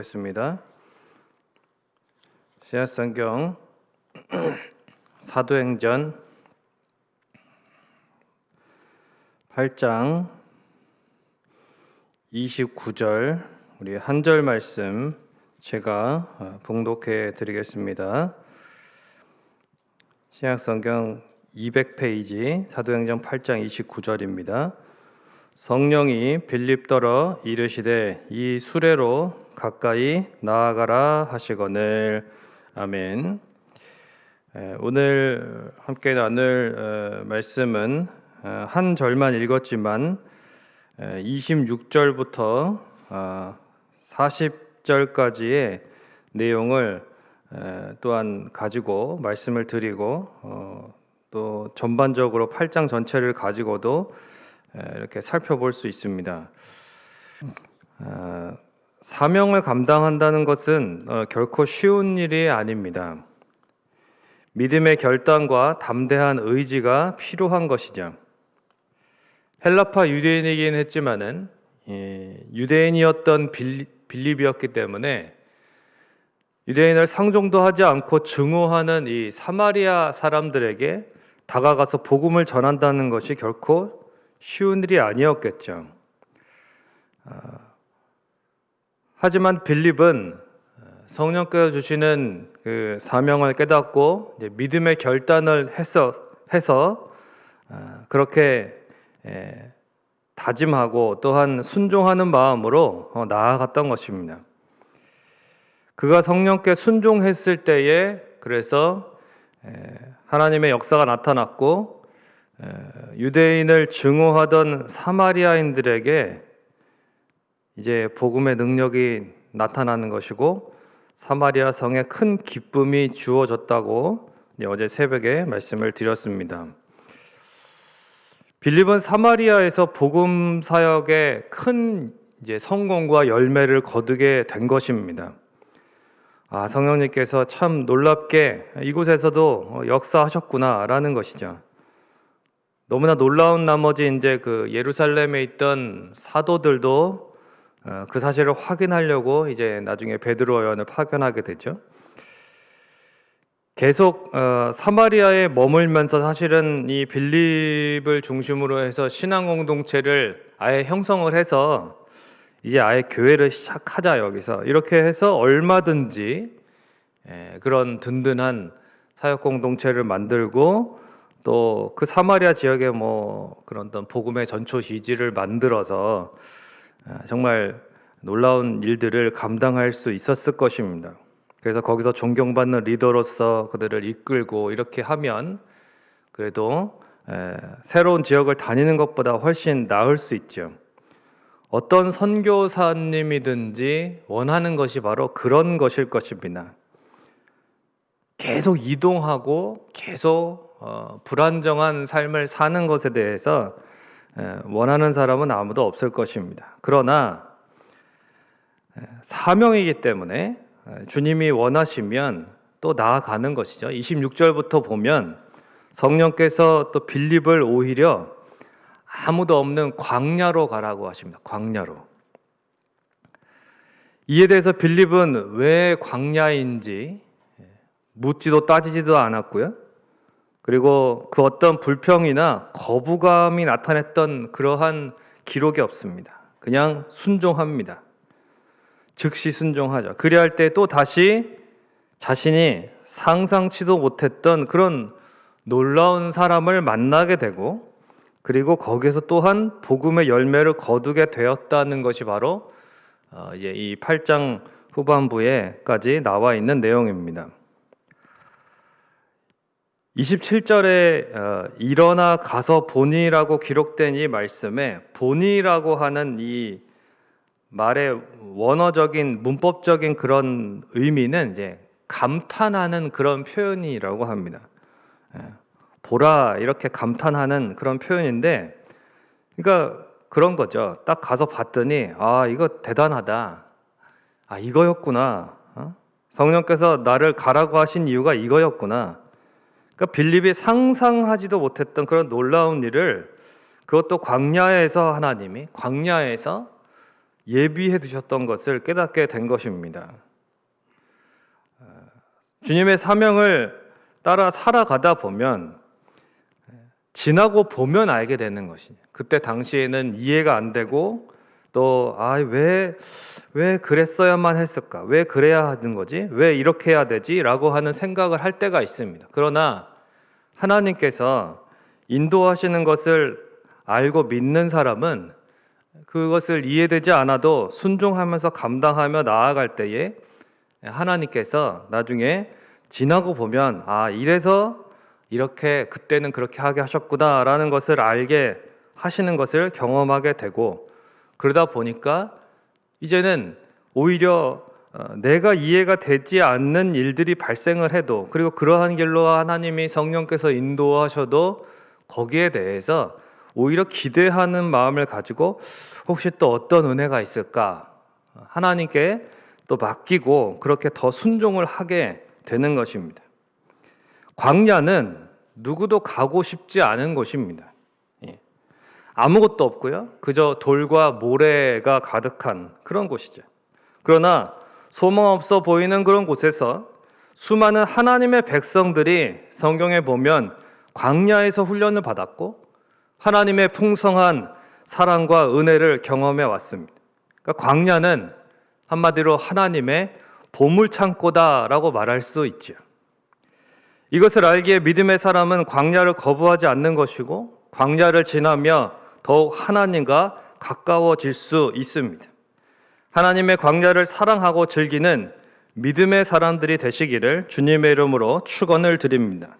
겠습니다. 신약성경 사도행전 8장 29절 우리 한 절 말씀 제가 봉독해 드리겠습니다. 신약성경 200페이지 사도행전 8장 29절입니다. 성령이 빌립더러 이르시되 이 수레로 가까이 나아가라 하시거늘. 아멘. 오늘 함께 나눌 말씀은 한 절만 읽었지만 26절부터 40절까지의 내용을 또한 가지고 말씀을 드리고 또 전반적으로 8장 전체를 가지고도 이렇게 살펴볼 수 있습니다. 사명을 감당한다는 것은 결코 쉬운 일이 아닙니다. 믿음의 결단과 담대한 의지가 필요한 것이죠. 헬라파 유대인이긴 했지만은 유대인이었던 빌립이었기 때문에 유대인을 상종도 하지 않고 증오하는 이 사마리아 사람들에게 다가가서 복음을 전한다는 것이 결코 쉬운 일이 아니었겠죠. 하지만 빌립은 성령께서 주시는 그 사명을 깨닫고 믿음의 결단을 해서 그렇게 다짐하고 또한 순종하는 마음으로 나아갔던 것입니다. 그가 성령께 순종했을 때에 그래서 하나님의 역사가 나타났고 유대인을 증오하던 사마리아인들에게 이제 복음의 능력이 나타나는 것이고 사마리아 성에 큰 기쁨이 주어졌다고 어제 새벽에 말씀을 드렸습니다. 빌립은 사마리아에서 복음 사역에 큰 이제 성공과 열매를 거두게 된 것입니다. 성령님께서 참 놀랍게 이곳에서도 역사하셨구나라는 것이죠. 너무나 놀라운 나머지 이제 그 예루살렘에 있던 사도들도 그 사실을 확인하려고 이제 나중에 베드로 요한을 파견하게 되죠. 계속 사마리아에 머물면서 사실은 이 빌립을 중심으로 해서 신앙 공동체를 아예 형성을 해서 이제 아예 교회를 시작하자 여기서 이렇게 해서 얼마든지 그런 든든한 사역 공동체를 만들고 또 그 사마리아 지역에 그런 어떤 복음의 전초 기지를 만들어서 정말 놀라운 일들을 감당할 수 있었을 것입니다. 그래서 거기서 존경받는 리더로서 그들을 이끌고 이렇게 하면 그래도 새로운 지역을 다니는 것보다 훨씬 나을 수 있죠. 어떤 선교사님이든지 원하는 것이 바로 그런 것일 것입니다. 계속 이동하고 계속 불안정한 삶을 사는 것에 대해서 원하는 사람은 아무도 없을 것입니다. 그러나 사명이기 때문에 주님이 원하시면 또 나아가는 것이죠. 26절부터 보면 성령께서 또 빌립을 오히려 아무도 없는 광야로 가라고 하십니다. 광야로. 이에 대해서 빌립은 왜 광야인지 묻지도 따지지도 않았고요. 그리고 그 어떤 불평이나 거부감이 나타냈던 그러한 기록이 없습니다. 그냥 순종합니다. 즉시 순종하죠. 그리할 때 또 다시 자신이 상상치도 못했던 그런 놀라운 사람을 만나게 되고 그리고 거기에서 또한 복음의 열매를 거두게 되었다는 것이 바로 이제 이 8장 후반부에까지 나와 있는 내용입니다. 27절에 일어나 가서 보니라고 기록된 이 말씀에 보니라고 하는 이 말의 원어적인 문법적인 그런 의미는 이제 감탄하는 그런 표현이라고 합니다. 보라 이렇게 감탄하는 그런 표현인데 그러니까 그런 거죠. 딱 가서 봤더니 이거 대단하다. 이거였구나. 성령께서 나를 가라고 하신 이유가 이거였구나. 그러니까 빌립이 상상하지도 못했던 그런 놀라운 일을 그것도 광야에서 하나님이 광야에서 예비해 두셨던 것을 깨닫게 된 것입니다. 주님의 사명을 따라 살아가다 보면 지나고 보면 알게 되는 것이죠. 그때 당시에는 이해가 안 되고 또 왜 그랬어야만 했을까? 왜 그래야 하는 거지? 왜 이렇게 해야 되지? 라고 하는 생각을 할 때가 있습니다. 그러나 하나님께서 인도하시는 것을 알고 믿는 사람은 그것을 이해되지 않아도 순종하면서 감당하며 나아갈 때에 하나님께서 나중에 지나고 보면 이래서 이렇게 그때는 그렇게 하게 하셨구나 라는 것을 알게 하시는 것을 경험하게 되고, 그러다 보니까 이제는 오히려 내가 이해가 되지 않는 일들이 발생을 해도, 그리고 그러한 길로 하나님이 성령께서 인도하셔도 거기에 대해서 오히려 기대하는 마음을 가지고 혹시 또 어떤 은혜가 있을까 하나님께 또 맡기고 그렇게 더 순종을 하게 되는 것입니다. 광야는 누구도 가고 싶지 않은 곳입니다. 아무것도 없고요. 그저 돌과 모래가 가득한 그런 곳이죠. 그러나 소망 없어 보이는 그런 곳에서 수많은 하나님의 백성들이 성경에 보면 광야에서 훈련을 받았고 하나님의 풍성한 사랑과 은혜를 경험해 왔습니다. 그러니까 광야는 한마디로 하나님의 보물창고다라고 말할 수 있죠. 이것을 알기에 믿음의 사람은 광야를 거부하지 않는 것이고 광야를 지나며 더욱 하나님과 가까워질 수 있습니다. 하나님의 광야를 사랑하고 즐기는 믿음의 사람들이 되시기를 주님의 이름으로 축원을 드립니다.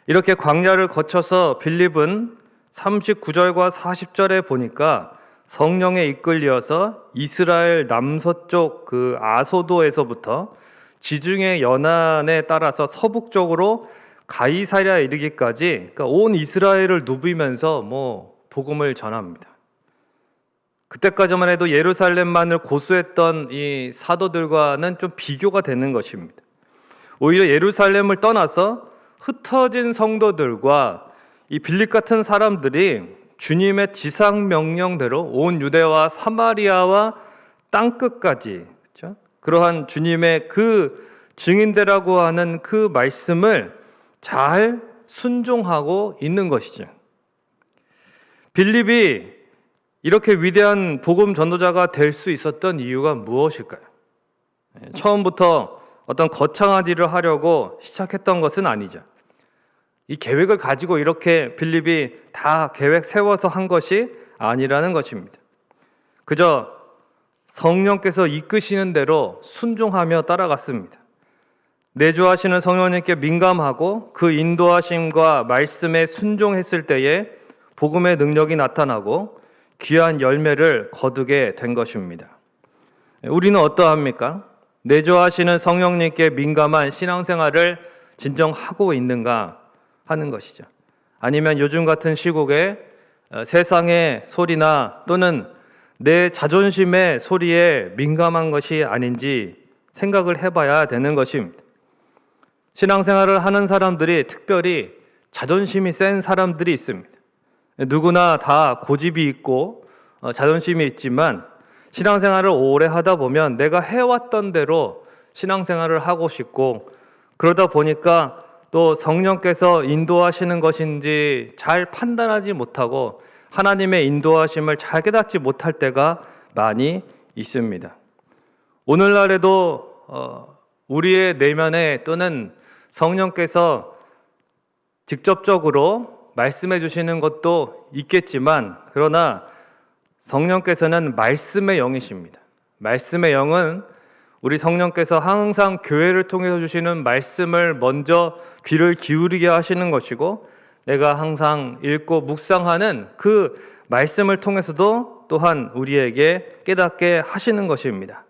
이렇게 광야를 거쳐서 빌립은 39절과 40절에 보니까 성령에 이끌려서 이스라엘 남서쪽 그 아소도에서부터 지중해 연안에 따라서 서북쪽으로 가이사랴에 이르기까지, 그러니까 온 이스라엘을 누비면서 복음을 전합니다. 그때까지만 해도 예루살렘만을 고수했던 이 사도들과는 좀 비교가 되는 것입니다. 오히려 예루살렘을 떠나서 흩어진 성도들과 이 빌립 같은 사람들이 주님의 지상 명령대로 온 유대와 사마리아와 땅끝까지, 그렇죠? 그러한 주님의 그 증인되라고 하는 그 말씀을 잘 순종하고 있는 것이죠. 빌립이 이렇게 위대한 복음 전도자가 될 수 있었던 이유가 무엇일까요? 처음부터 어떤 거창한 일을 하려고 시작했던 것은 아니죠. 이 계획을 가지고 이렇게 빌립이 다 계획 세워서 한 것이 아니라는 것입니다. 그저 성령께서 이끄시는 대로 순종하며 따라갔습니다. 내주하시는 성령님께 민감하고 그 인도하심과 말씀에 순종했을 때에 복음의 능력이 나타나고 귀한 열매를 거두게 된 것입니다. 우리는 어떠합니까? 내주하시는 성령님께 민감한 신앙생활을 진정하고 있는가 하는 것이죠. 아니면 요즘 같은 시국에 세상의 소리나 또는 내 자존심의 소리에 민감한 것이 아닌지 생각을 해봐야 되는 것입니다. 신앙생활을 하는 사람들이 특별히 자존심이 센 사람들이 있습니다. 누구나 다 고집이 있고 자존심이 있지만 신앙생활을 오래 하다 보면 내가 해왔던 대로 신앙생활을 하고 싶고, 그러다 보니까 또 성령께서 인도하시는 것인지 잘 판단하지 못하고 하나님의 인도하심을 잘 깨닫지 못할 때가 많이 있습니다. 오늘날에도 우리의 내면에 또는 성령께서 직접적으로 말씀해 주시는 것도 있겠지만, 그러나 성령께서는 말씀의 영이십니다. 말씀의 영은 우리 성령께서 항상 교회를 통해서 주시는 말씀을 먼저 귀를 기울이게 하시는 것이고, 내가 항상 읽고 묵상하는 그 말씀을 통해서도 또한 우리에게 깨닫게 하시는 것입니다.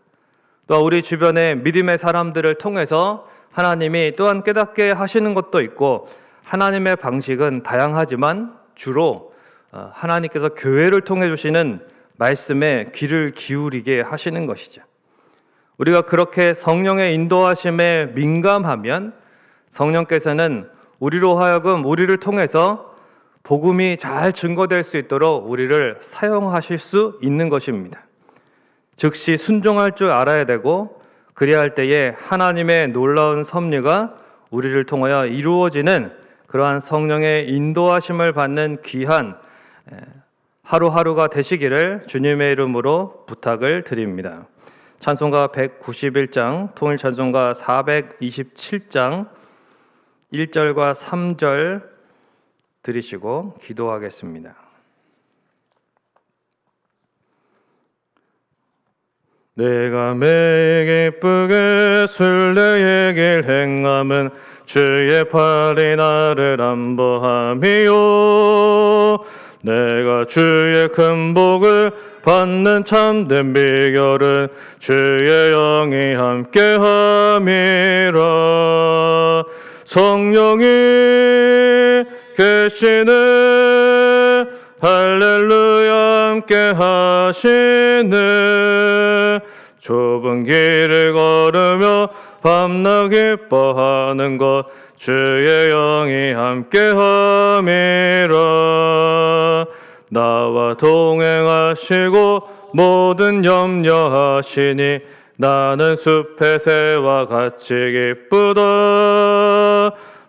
또 우리 주변의 믿음의 사람들을 통해서 하나님이 또한 깨닫게 하시는 것도 있고, 하나님의 방식은 다양하지만 주로 하나님께서 교회를 통해 주시는 말씀에 귀를 기울이게 하시는 것이죠. 우리가 그렇게 성령의 인도하심에 민감하면 성령께서는 우리로 하여금 우리를 통해서 복음이 잘 증거될 수 있도록 우리를 사용하실 수 있는 것입니다. 즉시 순종할 줄 알아야 되고, 그래야 할 때에 하나님의 놀라운 섭리가 우리를 통하여 이루어지는 그러한 성령의 인도하심을 받는 귀한 하루하루가 되시기를 주님의 이름으로 부탁을 드립니다. 찬송가 191장, 통일 찬송가 427장 1절과 3절 들으시고 기도하겠습니다. 내가 매일 기쁘게 순례의 길 행함은 주의 팔이 나를 안보함이요, 내가 주의 큰 복을 받는 참된 비결은 주의 영이 함께함이라. 성령이 계시네, 할렐루야 함께 하시네. 좁은 길을 걸으며 밤낮 기뻐하는 것 주의 영이 함께함이라. 나와 동행하시고 모든 염려하시니 나는 숲의 새와 같이 기쁘다.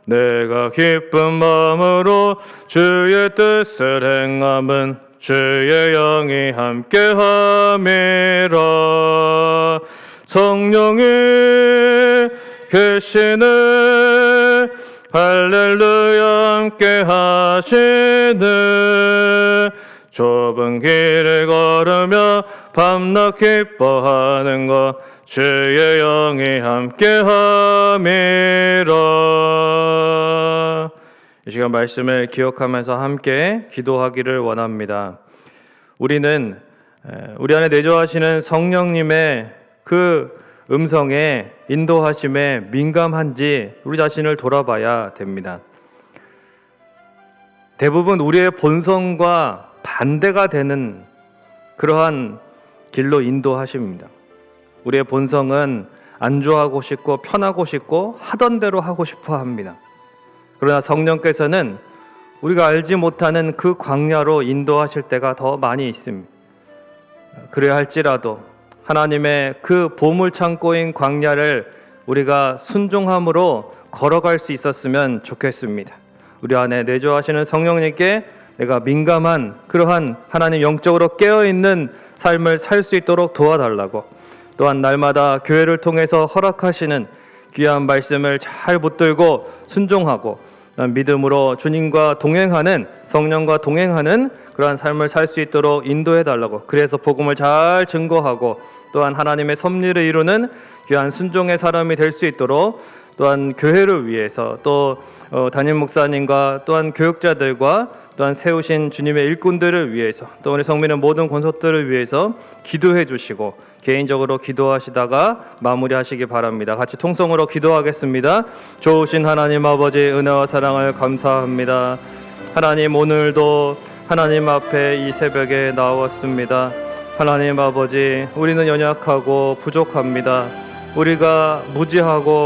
내가 기쁜 마음으로 주의 뜻을 행함은 주의 영이 함께함이라. 성령이 계시네, 할렐루야 함께 하시네. 좁은 길을 걸으며 밤낮 기뻐하는 것 주의 영이 함께함이라. 이 시간 말씀을 기억하면서 함께 기도하기를 원합니다. 우리는 우리 안에 내주하시는 성령님의 그 음성에 인도하심에 민감한지 우리 자신을 돌아봐야 됩니다. 대부분 우리의 본성과 반대가 되는 그러한 길로 인도하십니다. 우리의 본성은 안주하고 싶고 편하고 싶고 하던 대로 하고 싶어 합니다. 그러나 성령께서는 우리가 알지 못하는 그 광야로 인도하실 때가 더 많이 있습니다. 그래야 할지라도 하나님의 그 보물창고인 광야를 우리가 순종함으로 걸어갈 수 있었으면 좋겠습니다. 우리 안에 내주하시는 성령님께 내가 민감한 그러한 하나님 영적으로 깨어있는 삶을 살 수 있도록 도와달라고, 또한 날마다 교회를 통해서 허락하시는 귀한 말씀을 잘 붙들고 순종하고 믿음으로 주님과 동행하는, 성령과 동행하는 그러한 삶을 살 수 있도록 인도해달라고, 그래서 복음을 잘 증거하고 또한 하나님의 섭리를 이루는 귀한 순종의 사람이 될 수 있도록, 또한 교회를 위해서 또 담임 목사님과 또한 교육자들과 또한 세우신 주님의 일꾼들을 위해서, 또 우리 성민의 모든 권속들을 위해서 기도해 주시고 개인적으로 기도하시다가 마무리하시기 바랍니다. 같이 통성으로 기도하겠습니다. 좋으신 하나님 아버지, 은혜와 사랑을 감사합니다. 하나님, 오늘도 하나님 앞에 이 새벽에 나왔습니다. 하나님 아버지, 우리는 연약하고 부족합니다. 우리가 무지하고